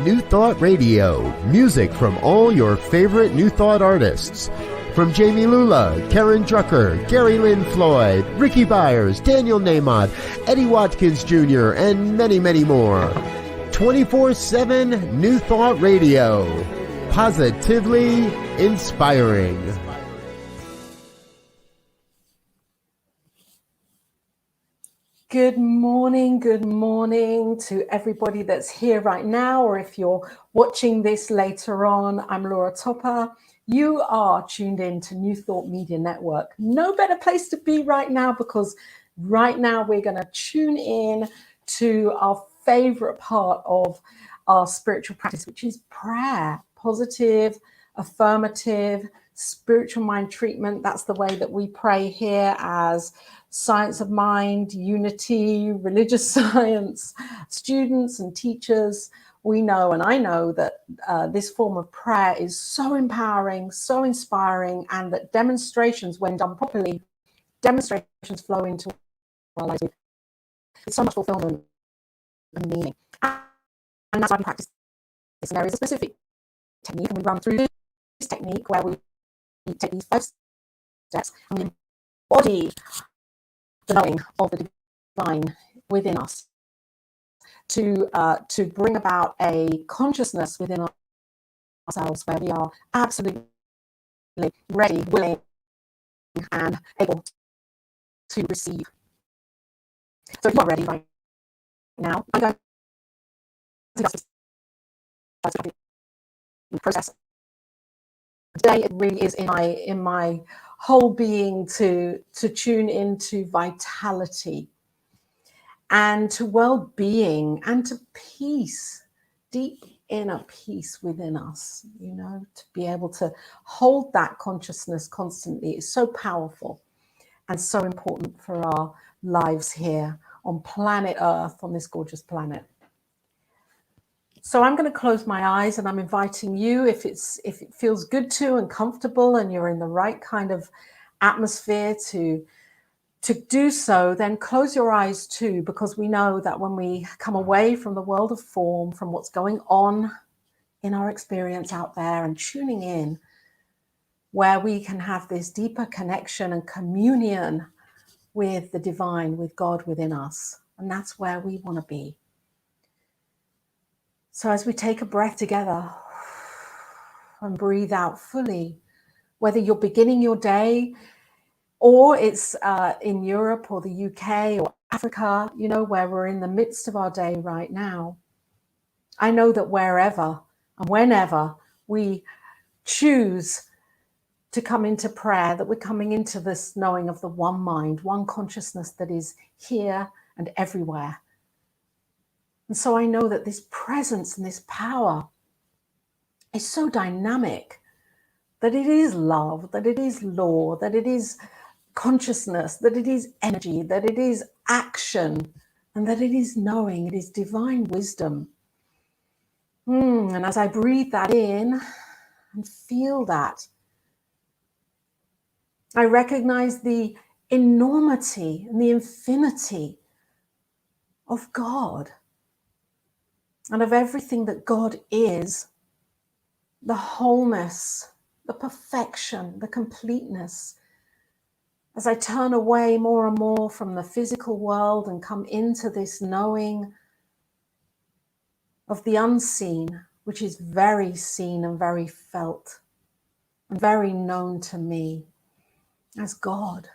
New Thought Radio, music from all your favorite New Thought artists. From Jamie Lula, Karen Drucker, Gary Lynn Floyd, Ricky Byers, Daniel Nahmod, Eddie Watkins Jr., and many, many more. 24/7 New Thought Radio. Positively inspiring. Good morning to everybody that's here right now, or if you're watching this later on, I'm Laura Topper. You are tuned in to New Thought Media Network. No better place to be right now, because right now we're going to tune in to our favorite part of our spiritual practice, which is prayer. Positive, affirmative, spiritual mind treatment. That's the way that we pray here as Science of Mind, Unity, religious science students and teachers. We know, and I know, that this form of prayer is so empowering, so inspiring, and that demonstrations, when done properly, demonstrations flow into our lives with so much fulfillment and meaning. And that's why we practice this. And there is a specific technique, and we run through this technique where we take these 5 steps and we embody the knowing of the divine within us to bring about a consciousness within ourselves where we are absolutely ready, willing, and able to receive. So if you are ready right now, I'm going to discuss the process. Today it really is in my whole being to tune into vitality and to well-being and to peace, deep inner peace within us. You know, to be able to hold that consciousness constantly is so powerful and so important for our lives here on planet Earth, on this gorgeous planet. So I'm going to close my eyes, and I'm inviting you, if it feels good to and comfortable and you're in the right kind of atmosphere to do so, then close your eyes too, because we know that when we come away from the world of form, from what's going on in our experience out there, and tuning in where we can have this deeper connection and communion with the divine, with God within us. And that's where we want to be. So as we take a breath together and breathe out fully, whether you're beginning your day or it's in Europe or the UK or Africa, you know, where we're in the midst of our day right now, I know that wherever and whenever we choose to come into prayer, that we're coming into this knowing of the one mind, one consciousness that is here and everywhere. And so I know that this presence and this power is so dynamic, that it is love, that it is law, that it is consciousness, that it is energy, that it is action, and that it is knowing, it is divine wisdom. And as I breathe that in and feel that, I recognize the enormity and the infinity of God and of everything that God is, the wholeness, the perfection, the completeness, as I turn away more and more from the physical world and come into this knowing of the unseen, which is very seen and very felt and very known to me as God.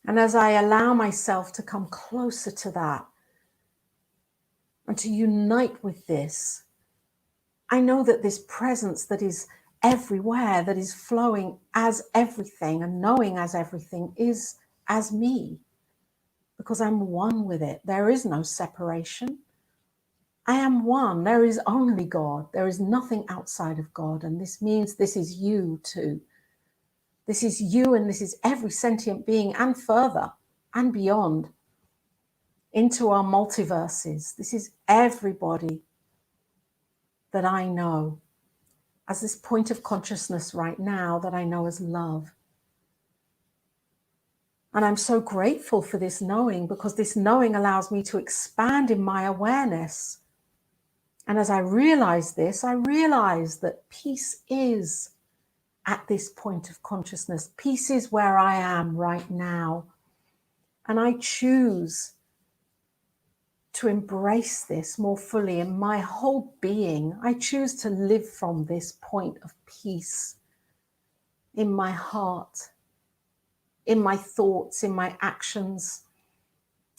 And as I allow myself to come closer to that and to unite with this, I know that this presence that is everywhere, that is flowing as everything and knowing as everything, is as me, because I'm one with it. There is no separation. I am one. There is only God. There is nothing outside of God. And this means this is you too. This is you, and this is every sentient being, and further and beyond into our multiverses. This is everybody that I know as this point of consciousness right now that I know as love. And I'm so grateful for this knowing, because this knowing allows me to expand in my awareness. And as I realize this, I realize that peace is at this point of consciousness. Peace is where I am right now. And I choose to embrace this more fully in my whole being. I choose to live from this point of peace in my heart, in my thoughts, in my actions.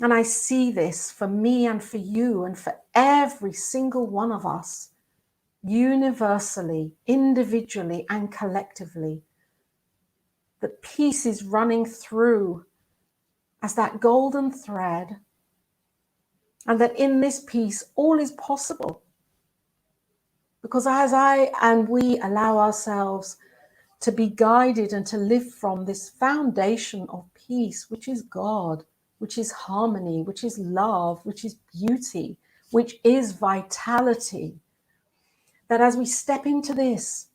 And I see this for me and for you and for every single one of us, universally, individually, and collectively, that peace is running through as that golden thread, and that in this peace, all is possible. Because as I and we allow ourselves to be guided and to live from this foundation of peace, which is God, which is harmony, which is love, which is beauty, which is vitality, that as we step into this,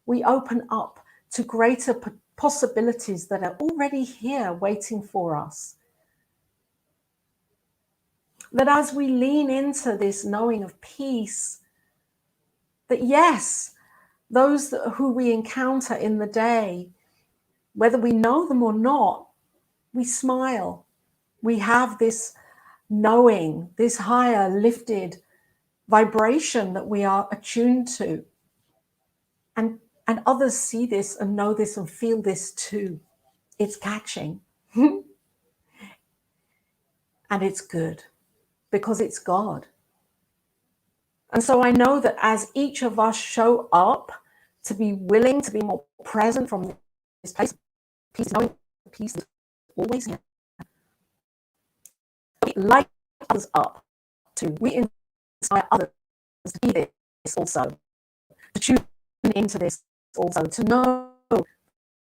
we open up to greater possibilities that are already here waiting for us. That as we lean into this knowing of peace, that yes, those who we encounter in the day, whether we know them or not, we smile. We have this knowing, this higher lifted vibration that we are attuned to. And others see this and know this and feel this too. It's catching. And it's good, because it's God. And so I know that as each of us show up to be willing to be more present from this place of peace, knowing peace is always here, we light others up too. We inspire others to be this also, to tune into this also, to know the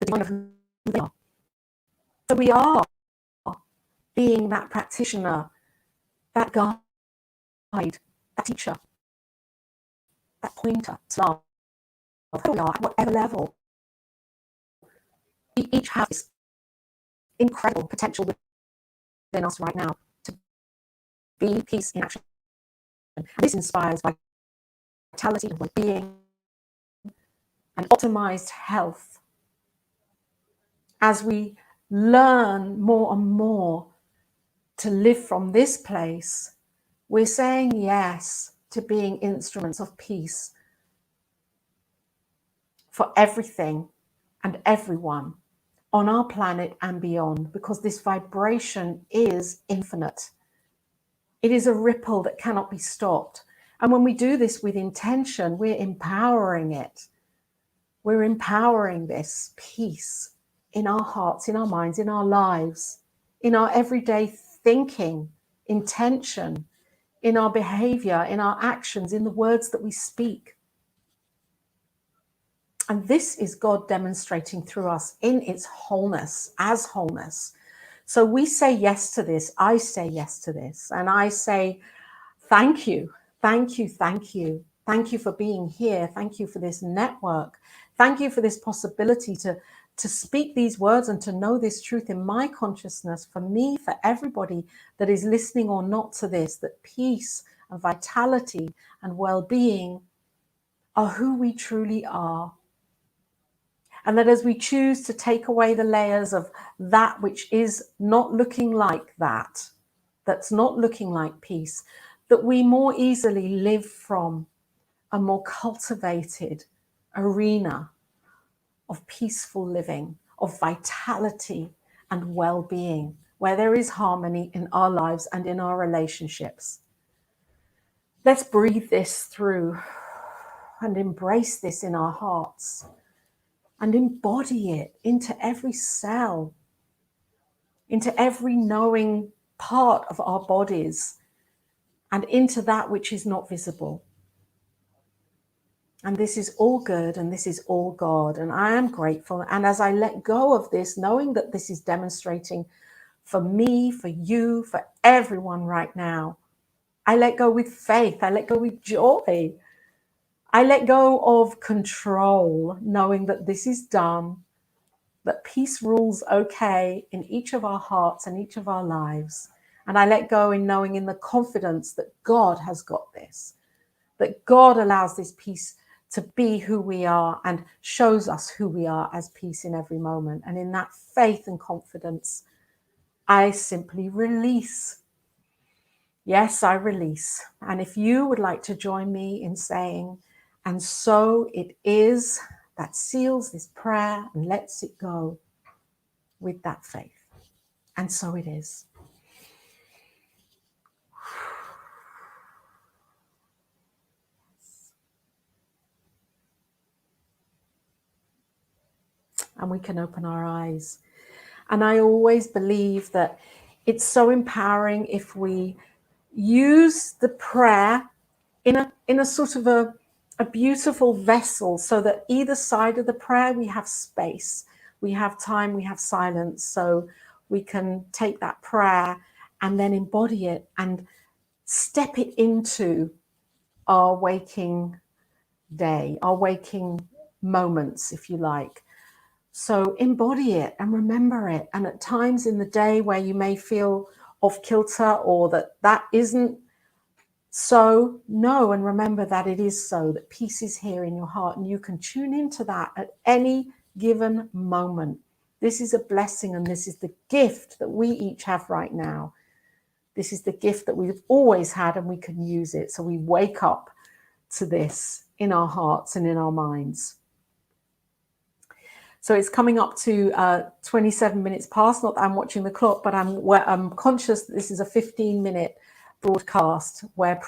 divine of who they are. So we are being that practitioner, that guide, that teacher, that pointer to love, who we are, at whatever level. We each have this incredible potential within us right now to be peace in action. And this inspires vitality and well-being and optimized health. As we learn more and more to live from this place, we're saying yes to being instruments of peace for everything and everyone on our planet and beyond, because this vibration is infinite. It is a ripple that cannot be stopped. And when we do this with intention, we're empowering it. We're empowering this peace in our hearts, in our minds, in our lives, in our everyday thinking, intention, in our behavior, in our actions, in the words that we speak. And this is God demonstrating through us in its wholeness, as wholeness. So we say yes to this. I say yes to this. And I say, thank you, thank you, thank you. Thank you for being here. Thank you for this network. Thank you for this possibility to speak these words and to know this truth in my consciousness, for me, for everybody that is listening or not to this, that peace and vitality and well-being are who we truly are. And that as we choose to take away the layers of that which is not looking like that, that's not looking like peace, that we more easily live from a more cultivated arena of peaceful living, of vitality and well-being, where there is harmony in our lives and in our relationships. Let's breathe this through and embrace this in our hearts and embody it into every cell, into every knowing part of our bodies, and into that which is not visible. And this is all good, and this is all God, and I am grateful. And as I let go of this, knowing that this is demonstrating for me, for you, for everyone right now, I let go with faith, I let go with joy, I let go of control, knowing that this is done, that peace rules okay in each of our hearts and each of our lives. And I let go in knowing, in the confidence that God has got this, that God allows this peace to be who we are and shows us who we are as peace in every moment. And in that faith and confidence, I simply release. Yes, I release. And if you would like to join me in saying, and so it is, that seals this prayer and lets it go with that faith. And so it is. And we can open our eyes. And I always believe that it's so empowering if we use the prayer in a sort of a beautiful vessel, so that either side of the prayer we have space, we have time, we have silence, so we can take that prayer and then embody it and step it into our waking day, our waking moments, if you like. So embody it and remember it. And at times in the day where you may feel off kilter or that isn't so, know and remember that it is so, that peace is here in your heart, and you can tune into that at any given moment. This is a blessing, and this is the gift that we each have right now. This is the gift that we've always had, and we can use it. So we wake up to this in our hearts and in our minds. So it's coming up to 27 minutes past. Not that I'm watching the clock, but I'm conscious that this is a 15-minute broadcast where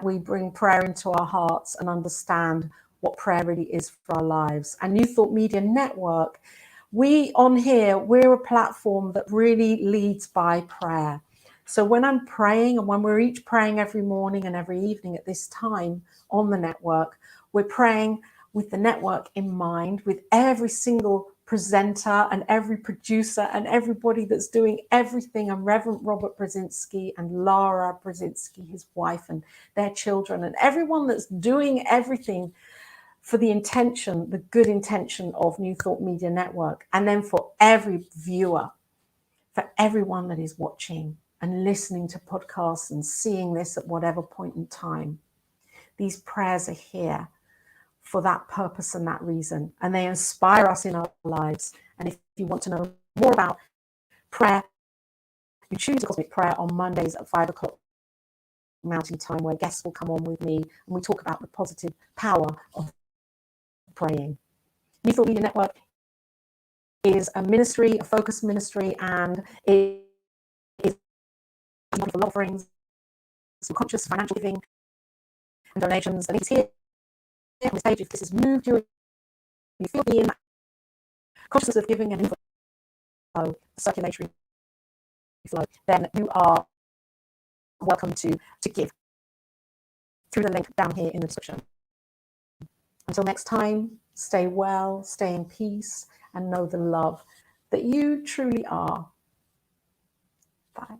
we bring prayer into our hearts and understand what prayer really is for our lives. And New Thought Media Network, we're a platform that really leads by prayer. So when I'm praying, and when we're each praying every morning and every evening at this time on the network, we're praying with the network in mind, with every single presenter and every producer and everybody that's doing everything, and Reverend Robert Brzezinski and Lara Brzezinski, his wife, and their children, and everyone that's doing everything for the intention, the good intention of New Thought Media Network. And then for every viewer, for everyone that is watching and listening to podcasts and seeing this at whatever point in time, these prayers are here for that purpose and that reason, and they inspire us in our lives. And if you want to know more about prayer, you tune to Cosmic Prayer on Mondays at 5 o'clock Mountain Time, where guests will come on with me and we talk about the positive power of praying. New Thought Media Network is a ministry, a focused ministry, and it is for offerings, some conscious financial giving and donations. The link is here on this page. If this has moved you, you feel being consciousness of giving and inflow, circulatory flow, then you are welcome to give through the link down here in the description. Until next time, stay well, stay in peace, and know the love that you truly are. Bye.